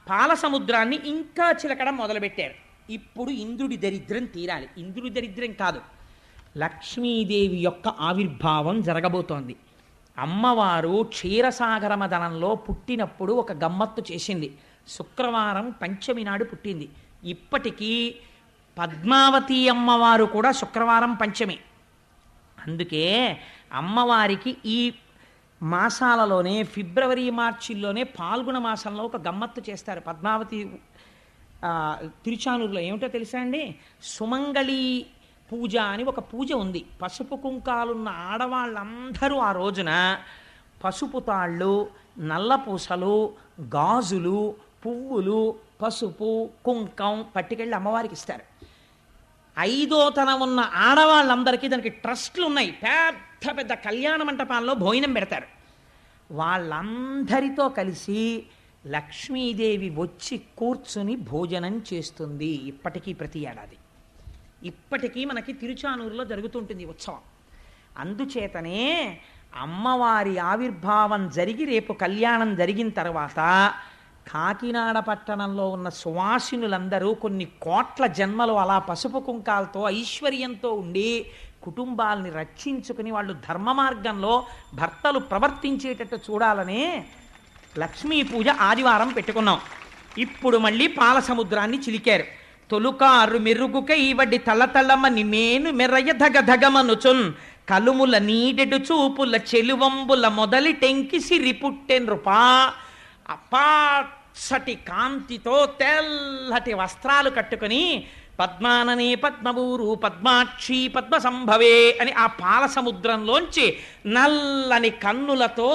పాల సముద్రాన్ని ఇంకా చిలకడం మొదలుపెట్టారు. ఇప్పుడు ఇంద్రుడి దరిద్రం తీరాలి. ఇంద్రుడి దరిద్రం కాదు, లక్ష్మీదేవి యొక్క ఆవిర్భావం జరగబోతోంది. అమ్మవారు క్షీరసాగర మదనంలో పుట్టినప్పుడు ఒక గమ్మత్తు చేసింది. శుక్రవారం పంచమి నాడు పుట్టింది. ఇప్పటికీ పద్మావతి అమ్మవారు కూడా శుక్రవారం పంచమి. అందుకే అమ్మవారికి ఈ మాసాలలోనే ఫిబ్రవరి మార్చిల్లోనే పాల్గొన మాసంలో ఒక గమ్మత్తు చేస్తారు. పద్మావతి తిరుచానూరులో ఏమిటో తెలుసా అండి, సుమంగళి పూజ అని ఒక పూజ ఉంది. పసుపు కుంకాలున్న ఆడవాళ్ళందరూ ఆ రోజున పసుపు తాళ్ళు, నల్లపూసలు, గాజులు, పువ్వులు, పసుపు కుంకం పట్టుకెళ్ళి అమ్మవారికి ఇస్తారు. 5వ తరం ఉన్న ఆడవాళ్ళందరికీ దానికి ట్రస్ట్లు ఉన్నాయి. పెద్ద పెద్ద కళ్యాణ మంటపాల్లో భోజనం పెడతారు. వాళ్ళందరితో కలిసి లక్ష్మీదేవి వచ్చి కూర్చుని భోజనం చేస్తుంది. ఇప్పటికీ ప్రతి ఏడాది ఇప్పటికీ మనకి తిరుచానూరులో జరుగుతుంటుంది ఉత్సవం. అందుచేతనే అమ్మవారి ఆవిర్భావం జరిగి రేపు కళ్యాణం జరిగిన తర్వాత కాకినాడ పట్టణంలో ఉన్న సువాసినులందరూ కొన్ని కోట్ల జన్మలు అలా పసుపు కుంకాలతో ఐశ్వర్యంతో ఉండి కుటుంబాలని రక్షించుకుని వాళ్ళు ధర్మ మార్గంలో భర్తలు ప్రవర్తించేటట్టు చూడాలని లక్ష్మీ పూజ ఆదివారం పెట్టుకున్నాం. ఇప్పుడు మళ్ళీ పాల సముద్రాన్ని చిలికారు. తొలుకారు మెరుగుకై వడ్డి తల్లతల్లమ్మ నిమేను మెర్రయ్య ధగధగమనుచున్ కలుముల నీడెడు చూపుల చెలువంబుల మొదలి టెంకి సిరి పుట్టెన్రుపా. అపాసటి కాంతితో తెల్లటి వస్త్రాలు కట్టుకుని పద్మాననే పద్మవూరు పద్మాక్షి పద్మ సంభవే అని ఆ పాల సముద్రంలోంచి నల్లని కన్నులతో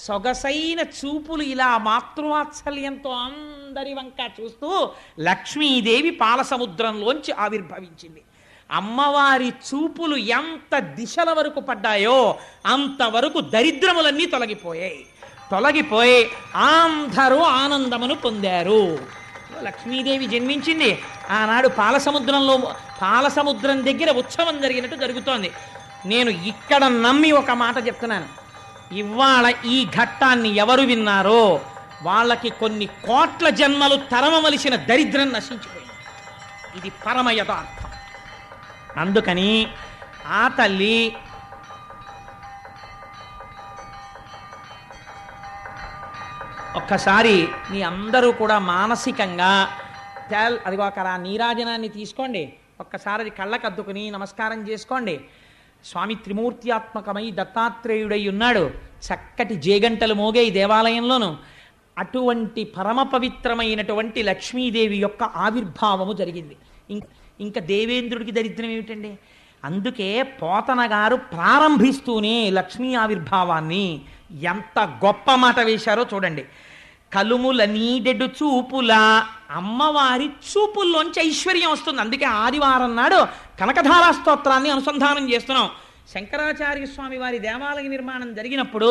సొగసైన చూపులు ఇలా మాతృవాత్సల్యంతో అందరి వంక చూస్తూ లక్ష్మీదేవి పాల సముద్రంలోంచి ఆవిర్భవించింది. అమ్మవారి చూపులు ఎంత దిశల వరకు పడ్డాయో అంతవరకు దరిద్రములన్నీ తొలగిపోయి అందరూ ఆనందమును పొందారు. లక్ష్మీదేవి జన్మించింది ఆనాడు పాలసముద్రం దగ్గర ఉత్సవం జరిగినట్టు జరుగుతోంది. నేను ఇక్కడ నమ్మి ఒక మాట చెప్తున్నాను, ఇవాళ ఈ ఘట్టాన్ని ఎవరు విన్నారో వాళ్ళకి కొన్ని కోట్ల జన్మలు తరమవలసిన దరిద్రం నశించిపోయింది. ఇది పరమ యథార్థం. అందుకని ఆ తల్లి ఒక్కసారి మీ అందరూ కూడా మానసికంగా అదిగో అక్కడ నీరాజనాన్ని తీసుకోండి, ఒక్కసారి అది కళ్ళకద్దుకుని నమస్కారం చేసుకోండి. స్వామి త్రిమూర్త్యాత్మకమై దత్తాత్రేయుడై ఉన్నాడు. చక్కటి జేగంటలు మోగే ఈ దేవాలయంలోనూ అటువంటి పరమ పవిత్రమైనటువంటి లక్ష్మీదేవి యొక్క ఆవిర్భావము జరిగింది. ఇంకా దేవేంద్రుడికి దరిద్రం ఏమిటండి? అందుకే పోతన గారు ప్రారంభిస్తూనే లక్ష్మీ ఆవిర్భావాన్ని ఎంత గొప్ప మాట వేశారో చూడండి. కలుముల నీడెడు చూపుల, అమ్మవారి చూపుల్లోంచి ఐశ్వర్యం వస్తుంది. అందుకే ఆదివారం నాడు కనకధారా స్తోత్రాన్ని అనుసంధానం చేస్తున్నాం. శంకరాచార్య స్వామి వారి దేవాలయ నిర్మాణం జరిగినప్పుడు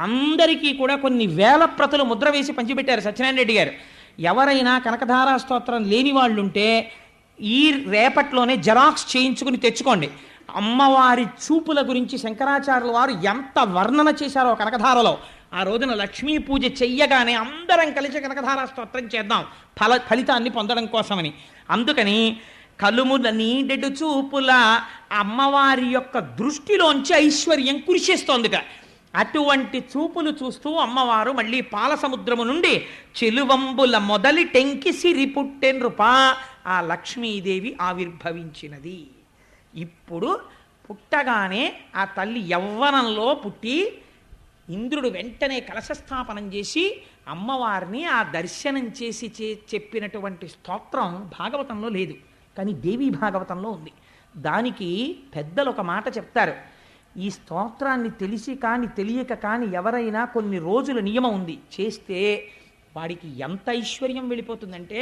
అందరికీ కూడా కొన్ని వేల ప్రతులు ముద్ర వేసి పంచిపెట్టారు సత్యనారాయణ రెడ్డి గారు. ఎవరైనా కనకధారా స్తోత్రం లేని వాళ్ళు ఉంటే ఈ రేపట్లోనే జెరాక్స్ చేయించుకుని తెచ్చుకోండి. అమ్మవారి చూపుల గురించి శంకరాచార్యుల వారు ఎంత వర్ణన చేశారో కనకధారలో. ఆ రోజున లక్ష్మీ పూజ చెయ్యగానే అందరం కలిసి కనకధారా స్తోత్రం చేద్దాం ఫలితాన్ని పొందడం కోసమని. అందుకని కలుముల నీడెడు చూపుల, అమ్మవారి యొక్క దృష్టిలోంచి ఐశ్వర్యం కురిసేస్తోందిట. అటువంటి చూపులు చూస్తూ అమ్మవారు మళ్ళీ పాల సముద్రము నుండి చెలువంబుల మొదలి టెంకి సిరి పుట్టెన్రుపా ఆ లక్ష్మీదేవి ఆవిర్భవించినది. ఇప్పుడు పుట్టగానే ఆ తల్లి యవ్వనంలో పుట్టి ఇంద్రుడు వెంటనే కలశస్థాపనం చేసి అమ్మవారిని ఆ దర్శనం చేసి చెప్పినటువంటి స్తోత్రం భాగవతంలో లేదు, కానీ దేవీ భాగవతంలో ఉంది. దానికి పెద్దలు ఒక మాట చెప్తారు. ఈ స్తోత్రాన్ని తెలిసి కానీ తెలియక కానీ ఎవరైనా కొన్ని రోజుల నియమం ఉంది చేస్తే వాడికి ఎంత ఐశ్వర్యం వెళ్ళిపోతుందంటే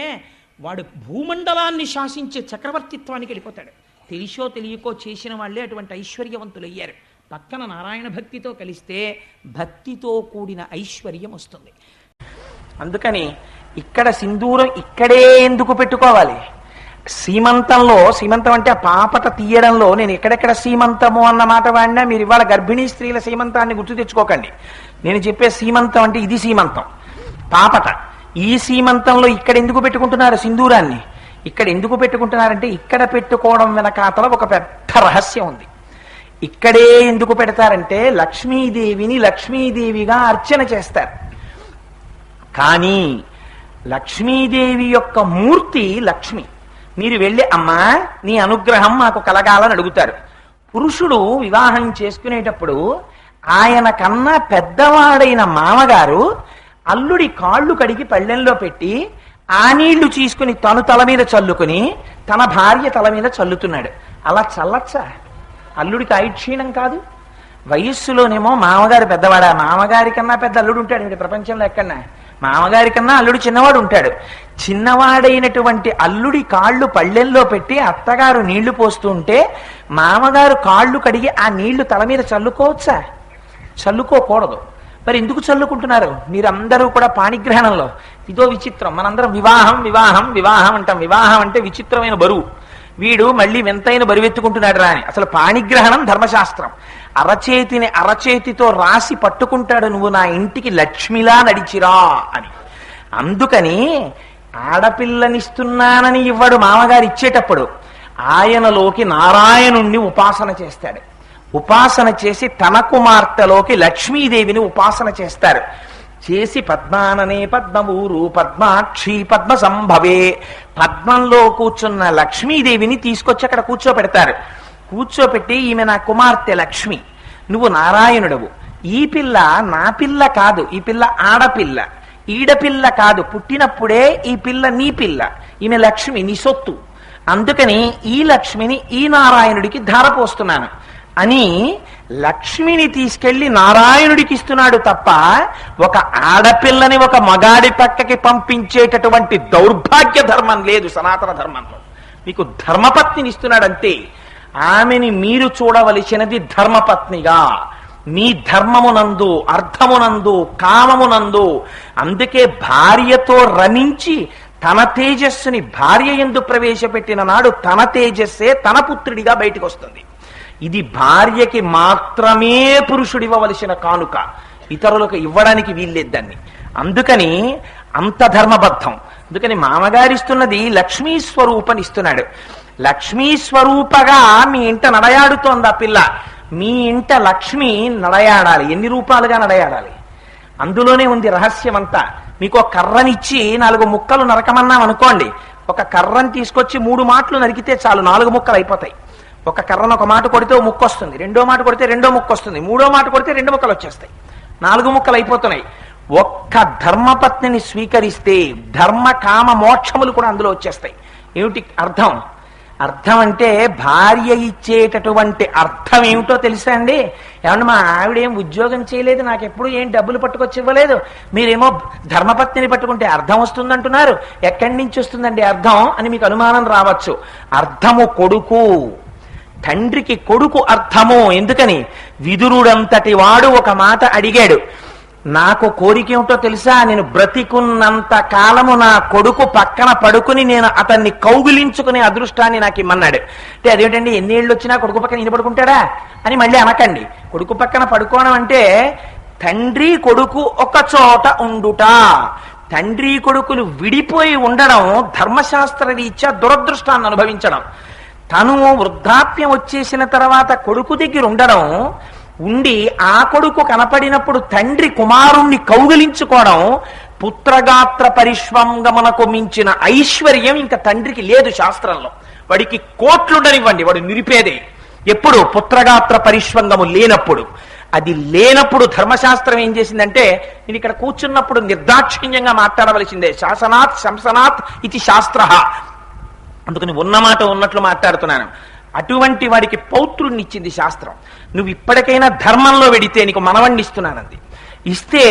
వాడు భూమండలాన్ని శాసించే చక్రవర్తిత్వానికి వెళ్ళిపోతాడు. తెలిసో తెలియకో చేసిన వాళ్ళే అటువంటి ఐశ్వర్యవంతులయ్యారు. పక్కన నారాయణ భక్తితో కలిస్తే భక్తితో కూడిన ఐశ్వర్యం వస్తుంది. అందుకని ఇక్కడ సింధూరం ఇక్కడే ఎందుకు పెట్టుకోవాలి? సీమంతం అంటే ఆ పాపట తీయడంలో నేను ఎక్కడెక్కడ సీమంతము అన్న మాట వాడినా మీరు ఇవాళ గర్భిణీ స్త్రీల సీమంతాన్ని గుర్తు తెచ్చుకోకండి. నేను చెప్పే సీమంతం అంటే ఇది సీమంతం, పాపట. ఈ సీమంతంలో ఇక్కడ ఎందుకు పెట్టుకుంటున్నారు సింధూరాన్ని? ఇక్కడ ఎందుకు పెట్టుకుంటున్నారంటే ఇక్కడ పెట్టుకోవడం వెనకాతల ఒక పెద్ద రహస్యం ఉంది. ఇక్కడే ఎందుకు పెడతారంటే లక్ష్మీదేవిని లక్ష్మీదేవిగా అర్చన చేస్తారు. కానీ లక్ష్మీదేవి యొక్క మూర్తి లక్ష్మి. మీరు వెళ్ళి అమ్మా నీ అనుగ్రహం మాకు కలగాలని అడుగుతారు. పురుషుడు వివాహం చేసుకునేటప్పుడు ఆయన కన్నా పెద్దవాడైన మామగారు అల్లుడి కాళ్ళు కడిగి పళ్ళెంలో పెట్టి ఆ నీళ్లు తీసుకుని తను తల మీద చల్లుకుని తన భార్య తల మీద చల్లుతున్నాడు. అలా చల్లచ్చా? అల్లుడికి ఆయుక్షీణం కాదు? వయస్సులోనేమో మామగారు పెద్దవాడా? మామగారి కన్నా పెద్ద అల్లుడు ఉంటాడు వీడి ప్రపంచంలో ఎక్కడన్నా? మామగారి కన్నా అల్లుడు చిన్నవాడు ఉంటాడు. చిన్నవాడైనటువంటి అల్లుడి కాళ్ళు పళ్ళెల్లో పెట్టి అత్తగారు నీళ్లు పోస్తుంటే మామగారు కాళ్ళు కడిగి ఆ నీళ్లు తల మీద చల్లుకోవచ్చా? చల్లుకోకూడదు. మరి ఎందుకు చల్లుకుంటున్నారు? మీరందరూ కూడా పాణిగ్రహణంలో ఇదో విచిత్రం. మనందరం వివాహం వివాహం వివాహం అంటాం. వివాహం అంటే విచిత్రమైన బరువు. వీడు మళ్ళీ వింతైన బరువెత్తుకుంటున్నాడు రా అని. అసలు పాణిగ్రహణం ధర్మశాస్త్రం. అరచేతిని అరచేతితో రాసి పట్టుకుంటాడు, నువ్వు నా ఇంటికి లక్ష్మిలా నడిచిరా అని. అందుకని ఆడపిల్లనిస్తున్నానని ఇవ్వడు మామగారు ఇచ్చేటప్పుడు. ఆయనలోకి నారాయణుణ్ణి ఉపాసన చేస్తాడు. ఉపాసన చేసి తన కుమార్తెలోకి లక్ష్మీదేవిని ఉపాసన చేస్తారు. చేసి పద్మాననే పద్మవూరు పద్మాక్షి పద్మ సంభవే, పద్మంలో కూర్చున్న లక్ష్మీదేవిని తీసుకొచ్చి అక్కడ కూర్చోపెడతారు. కూర్చోపెట్టి ఈమె నా కుమార్తె లక్ష్మి, నువ్వు నారాయణుడవు. ఈ పిల్ల నా పిల్ల కాదు, ఈ పిల్ల ఆడపిల్ల, ఈడపిల్ల కాదు, పుట్టినప్పుడే ఈ పిల్ల నీ పిల్ల, ఈమె లక్ష్మి నీ సొత్తు. అందుకని ఈ లక్ష్మిని ఈ నారాయణుడికి ధారపోస్తున్నాను అని లక్ష్మిని తీసుకెళ్లి నారాయణుడికి ఇస్తున్నాడు తప్ప ఒక ఆడపిల్లని ఒక మగాడి పక్కకి పంపించేటటువంటి దౌర్భాగ్య ధర్మం లేదు సనాతన ధర్మంలో. మీకు ధర్మపత్నిని ఇస్తున్నాడంతే. ఆమెని మీరు చూడవలసినది ధర్మపత్నిగా, మీ ధర్మమునందు అర్థమునందు కామమునందు. అందుకే భార్యతో రమించి తన తేజస్సుని భార్య యందు ప్రవేశపెట్టిన నాడు తన తేజస్సే తన పుత్రుడిగా బయటకు వస్తుంది. ఇది భార్యకి మాత్రమే పురుషుడివ్వవలసిన కానుక, ఇతరులకు ఇవ్వడానికి వీల్లేదు దాన్ని. అందుకని అంత ధర్మబద్ధం. అందుకని మామగారిస్తున్నది లక్ష్మీ స్వరూపనిస్తున్నాడు. లక్ష్మీ స్వరూపగా మీ ఇంట నడయాడుతోంది ఆ పిల్ల. మీ ఇంట లక్ష్మి నడయాడాలి. ఎన్ని రూపాలుగా నడయాడాలి? అందులోనే ఉంది రహస్యం అంతా. మీకు ఒక కర్రనిచ్చి 4 ముక్కలు నరకమన్నాం అనుకోండి, ఒక కర్రని తీసుకొచ్చి 3 మాటలు నరికితే చాలు, 4 ముక్కలు అయిపోతాయి. ఒక కర్రను ఒక మాట కొడితే ఓ ముక్క వస్తుంది, రెండో మాట కొడితే రెండో ముక్క వస్తుంది, మూడో మాట కొడితే 2 ముక్కలు వచ్చేస్తాయి, 4 ముక్కలు అయిపోతున్నాయి. ఒక్క ధర్మపత్నిని స్వీకరిస్తే ధర్మ కామ మోక్షములు కూడా అందులో వచ్చేస్తాయి. ఏమిటి అర్థం? అర్థం అంటే భార్య ఇచ్చేటటువంటి అర్థం ఏమిటో తెలుసా అండి? ఏమన్నా మా ఆవిడేం ఉద్యోగం చేయలేదు, నాకు ఎప్పుడు ఏం డబ్బులు పట్టుకొచ్చి ఇవ్వలేదు, మీరేమో ధర్మపత్నిని పట్టుకుంటే అర్థం వస్తుందంటున్నారు. ఎక్కడి నుంచి వస్తుందండి అర్థం అని మీకు అనుమానం రావచ్చు. అర్థము కొడుకు, తండ్రికి కొడుకు అర్థము. ఎందుకని? విదురుడంతటి వాడు ఒక మాట అడిగాడు, నాకు కోరిక ఏమిటో తెలుసా, నేను బ్రతికున్నంత కాలము నా కొడుకు పక్కన పడుకుని నేను అతన్ని కౌగిలించుకునే అదృష్టాన్ని నాకు ఇమ్మన్నాడు. అంటే అదేంటండి ఎన్నేళ్ళు వచ్చినా కొడుకు పక్కన ఈయన పడుకుంటాడా అని మళ్ళీ అనకండి. కొడుకు పక్కన పడుకోవడం అంటే తండ్రి కొడుకు ఒక చోట ఉండుట. తండ్రి కొడుకులు విడిపోయి ఉండడం ధర్మశాస్త్ర రీత్యా దురదృష్టాన్ని అనుభవించడం. తను వృద్ధాప్యం వచ్చేసిన తర్వాత కొడుకు దగ్గర ఉండడం, ఉండి ఆ కొడుకు కనపడినప్పుడు తండ్రి కుమారుణ్ణి కౌగిలించుకోవడం, పుత్రగాత్ర పరిష్వంగమునకు మించిన ఐశ్వర్యం ఇంకా తండ్రికి లేదు శాస్త్రంలో. వాడికి కోట్లుండనివ్వండి, వాడు నిరిపేదే. ఎప్పుడు? పుత్రగాత్ర పరిష్వంగము లేనప్పుడు. అది లేనప్పుడు ధర్మశాస్త్రం ఏం చేసిందంటే, నేను ఇక్కడ కూర్చున్నప్పుడు నిర్దాక్షిణ్యంగా మాట్లాడవలసిందే. శాసనాత్ శంసనాత్ ఇది శాస్త్ర. అందుకని ఉన్నమాట ఉన్నట్లు మాట్లాడుతున్నాను. అటువంటి వాడికి పౌత్రుణ్ణి ఇచ్చింది శాస్త్రం. నువ్వు ఇప్పటికైనా ధర్మంలో వెడితే నీకు మనవణ్ణి ఇస్తున్నానంది. ఇస్తే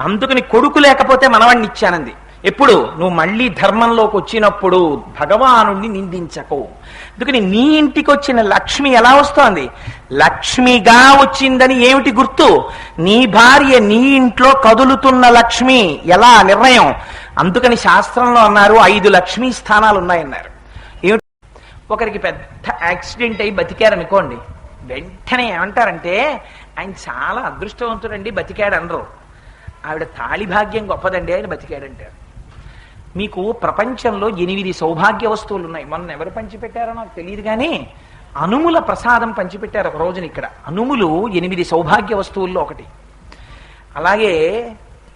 అందుకని కొడుకు లేకపోతే మనవణ్ణి ఇచ్చానంది. ఎప్పుడు? నువ్వు మళ్ళీ ధర్మంలోకి వచ్చినప్పుడు భగవానుణ్ణి నిందించకు. అందుకని నీ ఇంటికి వచ్చిన లక్ష్మి ఎలా వస్తోంది? లక్ష్మిగా వచ్చిందని ఏమిటి గుర్తు? నీ భార్య నీ ఇంట్లో కదులుతున్న లక్ష్మి. ఎలా నిర్ణయం? అందుకని శాస్త్రంలో అన్నారు 5 లక్ష్మీ స్థానాలు ఉన్నాయన్నారు. ఒకరికి పెద్ద యాక్సిడెంట్ అయి బతికారనుకోండి, వెంటనే ఏమంటారంటే ఆయన చాలా అదృష్టవంతుడండి బతికాడు అనరు. ఆవిడ తాళి భాగ్యం గొప్పదండి ఆయన బతికాడంటారు. మీకు ప్రపంచంలో 8 సౌభాగ్య వస్తువులు ఉన్నాయి. మొన్న ఎవరు పంచిపెట్టారో నాకు తెలియదు కానీ అనుముల ప్రసాదం పంచిపెట్టారు ఒక రోజున ఇక్కడ. అనుములు 8 సౌభాగ్య వస్తువుల్లో ఒకటి. అలాగే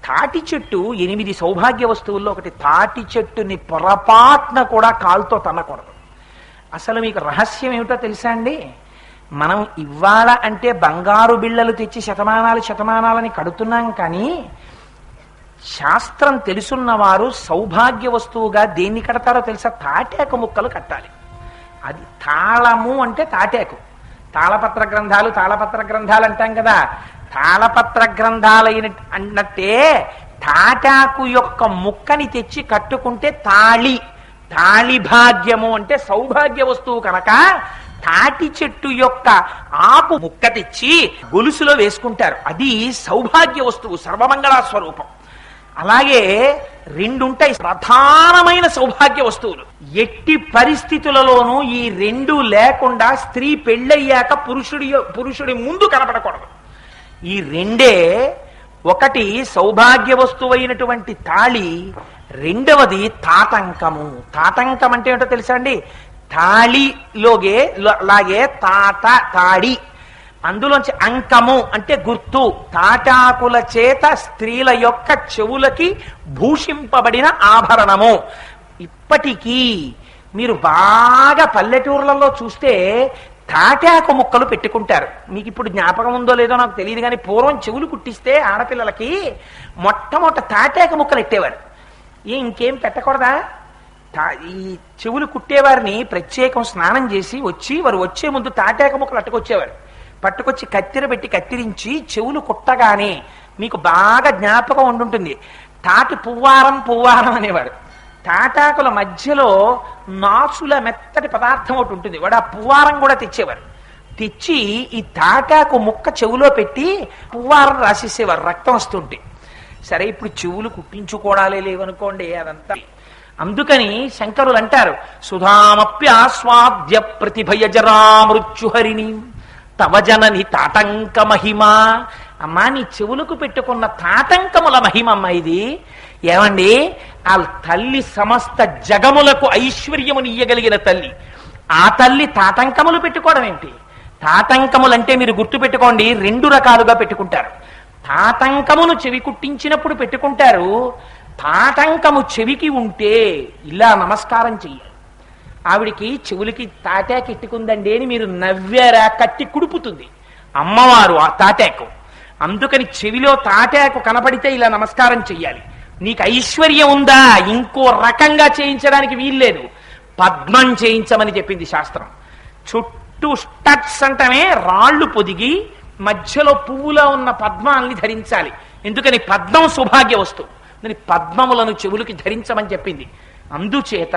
తాటి చెట్టు 8 సౌభాగ్య వస్తువుల్లో ఒకటి. తాటి చెట్టుని పొరపాటున కూడా కాలుతో తన్నకూడదు. అసలు మీకు రహస్యం ఏమిటో తెలుసా అండి? మనం ఇవ్వాల అంటే బంగారు బిళ్ళలు తెచ్చి శతమానాలని కడుతున్నాం, కానీ శాస్త్రం తెలుసున్నవారు సౌభాగ్య వస్తువుగా దేన్ని కడతారో తెలుసా? తాటాకు ముక్కలు కట్టాలి. అది తాళము అంటే తాటాకు. తాళపత్ర గ్రంథాలు అంటాం కదా. తాళపత్ర గ్రంథాలైన అన్నట్టే తాటాకు యొక్క ముక్కని తెచ్చి కట్టుకుంటే తాళి భాగ్యము అంటే సౌభాగ్య వస్తువు కనుక తాటి చెట్టు యొక్క ఆకు ముక్క తెచ్చి గొలుసులో వేసుకుంటారు. అది సౌభాగ్య వస్తువు, సర్వమంగళ స్వరూపం. అలాగే 2 ఉంటాయి ప్రధానమైన సౌభాగ్య వస్తువులు. ఎట్టి పరిస్థితులలోనూ ఈ 2 లేకుండా స్త్రీ పెళ్ళయ్యాక పురుషుడి ముందు కనపడకూడదు. ఈ 2 ఒకటి సౌభాగ్య వస్తువైనటువంటి తాళి, రెండవది తాటంకము. తాటంకం అంటే ఏంటో తెలుసా అండి? లాగే తాడి, అందులోంచి అంకము అంటే గుర్తు. తాటాకుల చేత స్త్రీల యొక్క చెవులకి భూషింపబడిన ఆభరణము. ఇప్పటికీ మీరు బాగా పల్లెటూర్లలో చూస్తే తాటాకు ముక్కలు పెట్టుకుంటారు. మీకు ఇప్పుడు జ్ఞాపకం ఉందో లేదో నాకు తెలియదు, కానీ పూర్వం చెవులు కుట్టిస్తే ఆడపిల్లలకి మొట్టమొదట తాటాకు ముక్కలు ఎట్టేవారు. ఇంకేం పెట్టకూడదా? ఈ చెవులు కుట్టేవారిని ప్రత్యేకం స్నానం చేసి వారు వచ్చే ముందు తాటాకు ముక్కలు పట్టుకొచ్చి కత్తెర పెట్టి కత్తిరించి చెవులు కుట్టగానే మీకు బాగా జ్ఞాపకం ఉండుంటుంది. తాటి పువ్వారం అనేవాడు. తాటాకుల మధ్యలో నాచుల మెత్తటి పదార్థం ఒకటి ఉంటుంది. వాడు ఆ పువ్వారం కూడా తెచ్చేవారు. తెచ్చి ఈ తాటాకు ముక్క చెవులో పెట్టి పువ్వారం రాసేసేవారు రక్తం వస్తుంటే. సరే, ఇప్పుడు చెవులు కుట్టించుకోవడాలే లేవనుకోండి, అదంతా. అందుకని శంకరులు అంటారు, సుధామప్యాస్వాద్య ప్రతిభయజరా మృత్యుహరిణి తవ జనని తాటంక మహిమ. అమ్మా, నీ చెవులకు పెట్టుకున్న తాటంకముల మహిమమ్మ ఇది. ఏమండి, ఆ తల్లి సమస్త జగములకు ఐశ్వర్యమునియ్యగలిగిన తల్లి. ఆ తల్లి తాటంకములు పెట్టుకోవడం ఏంటి? తాటంకములంటే మీరు గుర్తు పెట్టుకోండి, 2 రకాలుగా పెట్టుకుంటారు. తాటంకమును చెవి కుట్టించినప్పుడు పెట్టుకుంటారు. తాటంకము చెవికి ఉంటే ఇలా నమస్కారం చెయ్యాలి. ఆవిడికి చెవులకి తాటాకు ఎట్టుకుందండి అని మీరు నవ్వారా, కట్టి కుడుపుతుంది అమ్మవారు ఆ తాటాకు. అందుకని చెవిలో తాటాకు కనపడితే ఇలా నమస్కారం చెయ్యాలి. నీకు ఐశ్వర్యం ఉందా? ఇంకో రకంగా చేయించడానికి వీల్లేదు, పద్మం చేయించమని చెప్పింది శాస్త్రం. చుట్టూ స్టట్స్ అంటమే రాళ్లు పొదిగి మధ్యలో పువ్వులో ఉన్న పద్మాల్ని ధరించాలి. ఎందుకని? పద్మం సౌభాగ్య వస్తువు. దాని పద్మములను చెవులకి ధరించమని చెప్పింది. అందుచేత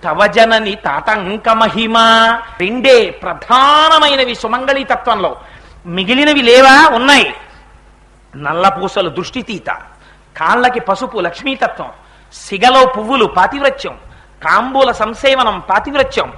తవజనని తాటంక మహిమ 2 ప్రధానమైనవి సుమంగళీ తత్వంలో. మిగిలినవి లేవా? ఉన్నాయి. నల్లపూసలు దృష్టితీత, కాళ్ళకి పసుపు లక్ష్మీతత్వం, సిగలో పువ్వులు పాతివ్రత్యం, తాంబూల సంసేవనం పాతివ్రత్యం,